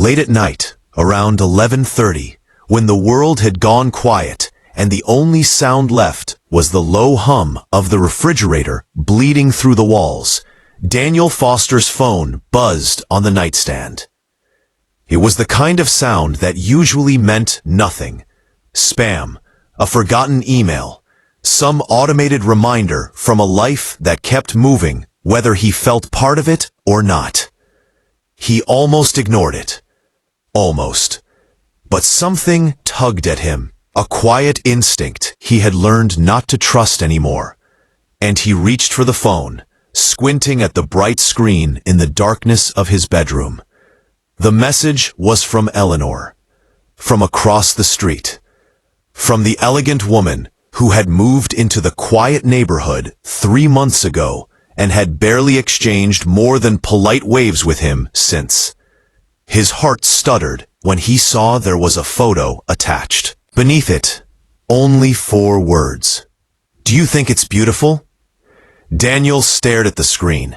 Late at night, around 11:30, when the world had gone quiet and the only sound left was the low hum of the refrigerator bleeding through the walls, Daniel Foster's phone buzzed on the nightstand. It was the kind of sound that usually meant nothing. Spam, a forgotten email, some automated reminder from a life that kept moving, whether he felt part of it or not. He almost ignored it. Almost. But something tugged at him, a quiet instinct he had learned not to trust anymore. And he reached for the phone, squinting at the bright screen in the darkness of his bedroom. The message was from Eleanor, from across the street, from the elegant woman who had moved into the quiet neighborhood 3 months ago and had barely exchanged more than polite waves with him since. His heart stuttered when he saw there was a photo attached. Beneath it, only 4 words. "Do you think it's beautiful?" Daniel stared at the screen.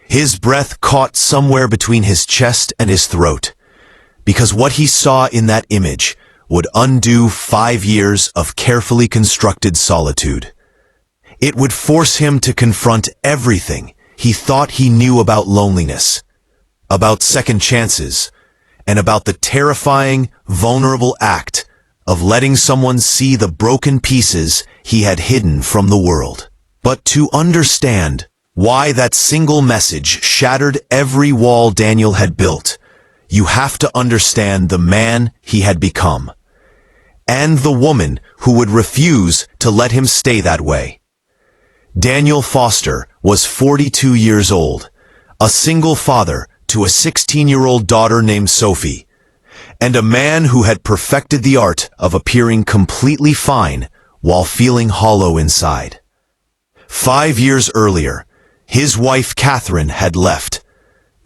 His breath caught somewhere between his chest and his throat, because what he saw in that image would undo 5 years of carefully constructed solitude. It would force him to confront everything he thought he knew about loneliness, about second chances, and about the terrifying, vulnerable act of letting someone see the broken pieces he had hidden from the world. But to understand why that single message shattered every wall Daniel had built, you have to understand the man he had become, and the woman who would refuse to let him stay that way. Daniel Foster was 42 years old, a single father to a 16-year-old daughter named Sophie, and a man who had perfected the art of appearing completely fine while feeling hollow inside. 5 years earlier, his wife Catherine had left,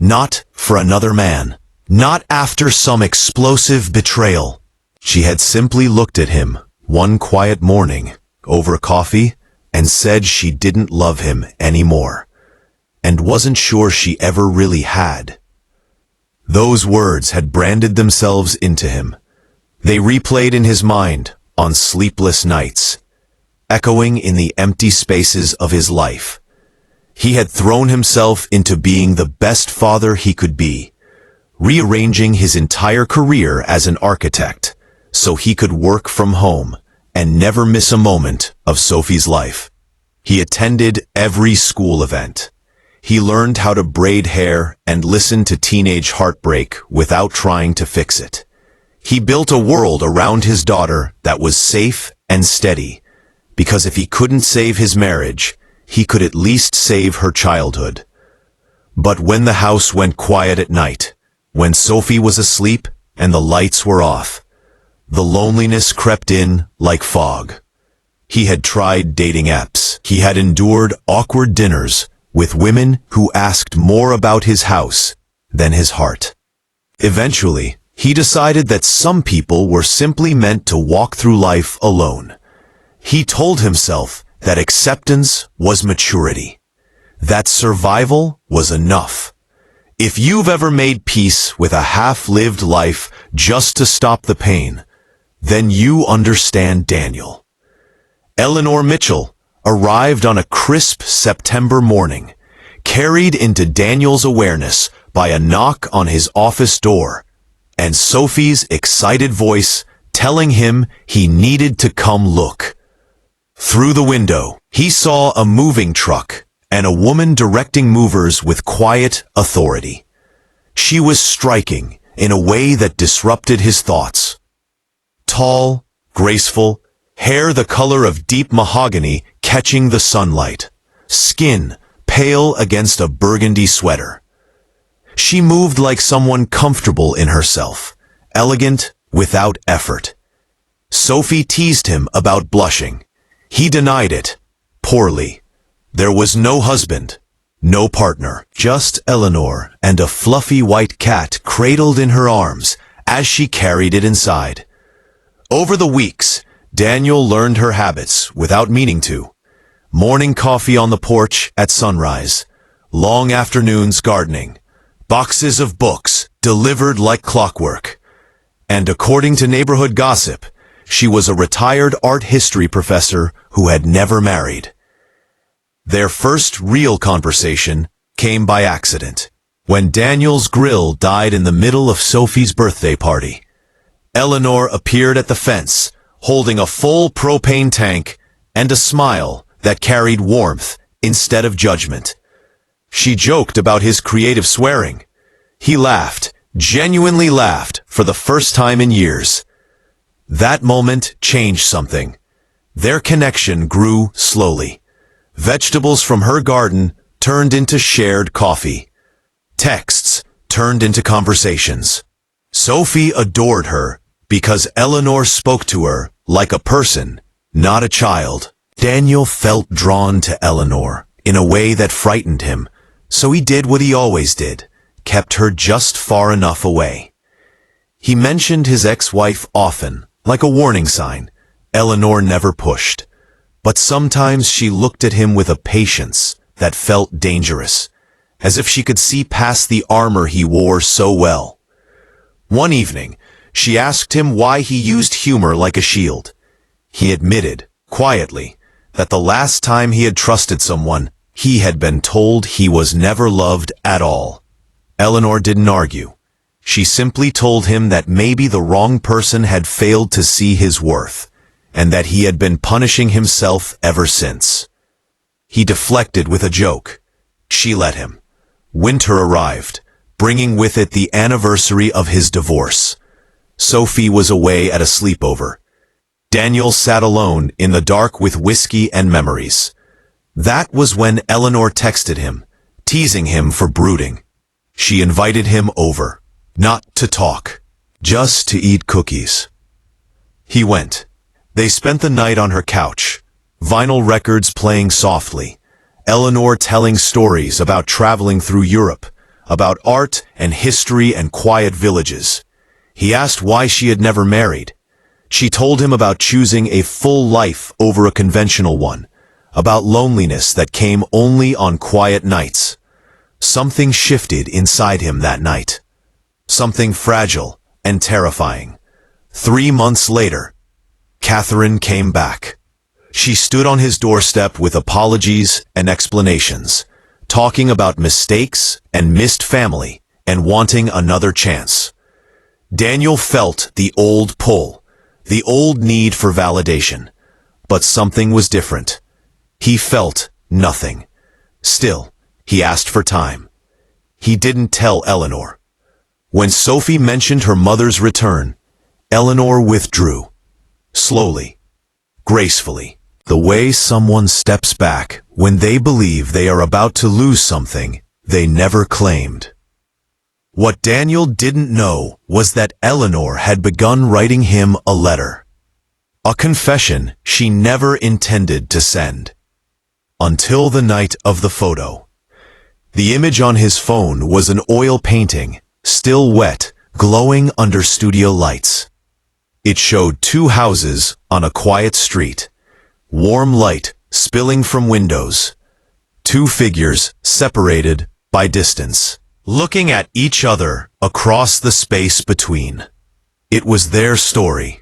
not for another man, not after some explosive betrayal. She had simply looked at him one quiet morning over coffee and said she didn't love him anymore, and wasn't sure she ever really had. Those words had branded themselves into him. They replayed in his mind on sleepless nights, echoing in the empty spaces of his life. He had thrown himself into being the best father he could be, rearranging his entire career as an architect so he could work from home and never miss a moment of Sophie's life. He attended every school event. He learned how to braid hair and listen to teenage heartbreak without trying to fix it. He built a world around his daughter that was safe and steady, because if he couldn't save his marriage, he could at least save her childhood. But when the house went quiet at night, when Sophie was asleep and the lights were off, the loneliness crept in like fog. He had tried dating apps. He had endured awkward dinners with women who asked more about his house than his heart. Eventually, he decided that some people were simply meant to walk through life alone. He told himself that acceptance was maturity, that survival was enough. If you've ever made peace with a half-lived life just to stop the pain, then you understand Daniel. Eleanor Mitchell arrived on a crisp September morning, carried into Daniel's awareness by a knock on his office door, and Sophie's excited voice telling him he needed to come look. Through the window, he saw a moving truck and a woman directing movers with quiet authority. She was striking in a way that disrupted his thoughts. Tall, graceful, hair the color of deep mahogany catching the sunlight, skin pale against a burgundy sweater. She moved like someone comfortable in herself, elegant without effort. Sophie teased him about blushing. He denied it, poorly. There was no husband, no partner, just Eleanor and a fluffy white cat cradled in her arms as she carried it inside. Over the weeks, Daniel learned her habits without meaning to. Morning coffee on the porch at sunrise, long afternoons gardening, boxes of books delivered like clockwork. And according to neighborhood gossip, she was a retired art history professor who had never married. Their first real conversation came by accident, when Daniel's grill died in the middle of Sophie's birthday party. Eleanor appeared at the fence, holding a full propane tank and a smile that carried warmth instead of judgment. She joked about his creative swearing. He laughed, genuinely laughed, for the first time in years. That moment changed something. Their connection grew slowly. Vegetables from her garden turned into shared coffee. Texts turned into conversations. Sophie adored her because Eleanor spoke to her like a person, not a child. Daniel felt drawn to Eleanor in a way that frightened him, so he did what he always did, kept her just far enough away. He mentioned his ex-wife often, like a warning sign. Eleanor never pushed, but sometimes she looked at him with a patience that felt dangerous, as if she could see past the armor he wore so well. One evening, she asked him why he used humor like a shield. He admitted, quietly, that the last time he had trusted someone, he had been told he was never loved at all. Eleanor didn't argue. She simply told him that maybe the wrong person had failed to see his worth, and that he had been punishing himself ever since. He deflected with a joke. She let him. Winter arrived, bringing with it the anniversary of his divorce. Sophie was away at a sleepover. Daniel sat alone in the dark with whiskey and memories. That was when Eleanor texted him, teasing him for brooding. She invited him over, not to talk, just to eat cookies. He went. They spent the night on her couch, vinyl records playing softly, Eleanor telling stories about traveling through Europe, about art and history and quiet villages. He asked why she had never married. She told him about choosing a full life over a conventional one, about loneliness that came only on quiet nights. Something shifted inside him that night. Something fragile and terrifying. 3 months later, Catherine came back. She stood on his doorstep with apologies and explanations, talking about mistakes and missed family and wanting another chance. Daniel felt the old pull, the old need for validation, but something was different. He felt nothing. Still, he asked for time. He didn't tell Eleanor. When Sophie mentioned her mother's return, Eleanor withdrew. Slowly, gracefully, the way someone steps back when they believe they are about to lose something they never claimed. What Daniel didn't know was that Eleanor had begun writing him a letter. A confession she never intended to send. Until the night of the photo. The image on his phone was an oil painting, still wet, glowing under studio lights. It showed 2 houses on a quiet street. Warm light spilling from windows. 2 figures separated by distance, looking at each other across the space between. It was their story.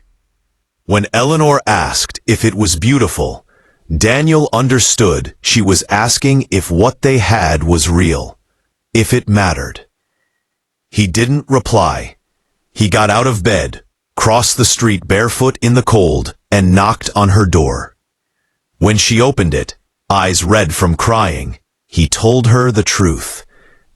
When Eleanor asked if it was beautiful, Daniel understood she was asking if what they had was real, if it mattered. He didn't reply. He got out of bed, crossed the street barefoot in the cold, and knocked on her door. When she opened it, eyes red from crying, he told her the truth,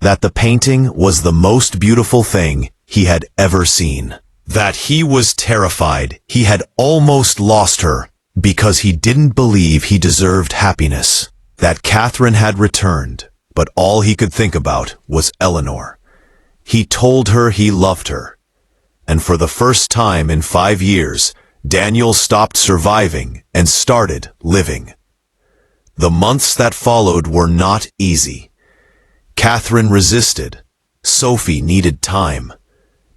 that the painting was the most beautiful thing he had ever seen. That he was terrified he had almost lost her because he didn't believe he deserved happiness. That Catherine had returned, but all he could think about was Eleanor. He told her he loved her. And for the first time in 5 years, Daniel stopped surviving and started living. The months that followed were not easy. Catherine resisted. Sophie needed time.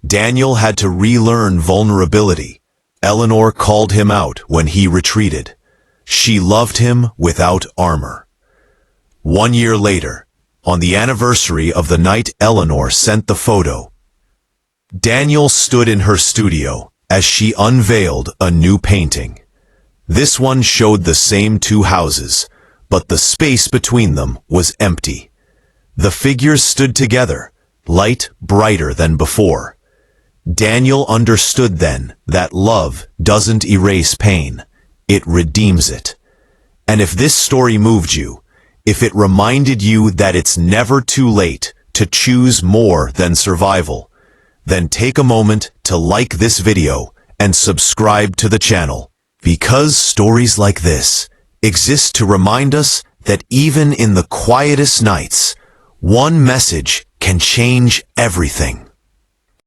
Daniel had to relearn vulnerability. Eleanor called him out when he retreated. She loved him without armor. 1 year later, on the anniversary of the night Eleanor sent the photo, Daniel stood in her studio as she unveiled a new painting. This one showed the same two houses, but the space between them was empty. The figures stood together, light brighter than before. Daniel understood then that love doesn't erase pain, it redeems it. And if this story moved you, if it reminded you that it's never too late to choose more than survival, then take a moment to like this video and subscribe to the channel, because stories like this exist to remind us that even in the quietest nights, one message can change everything.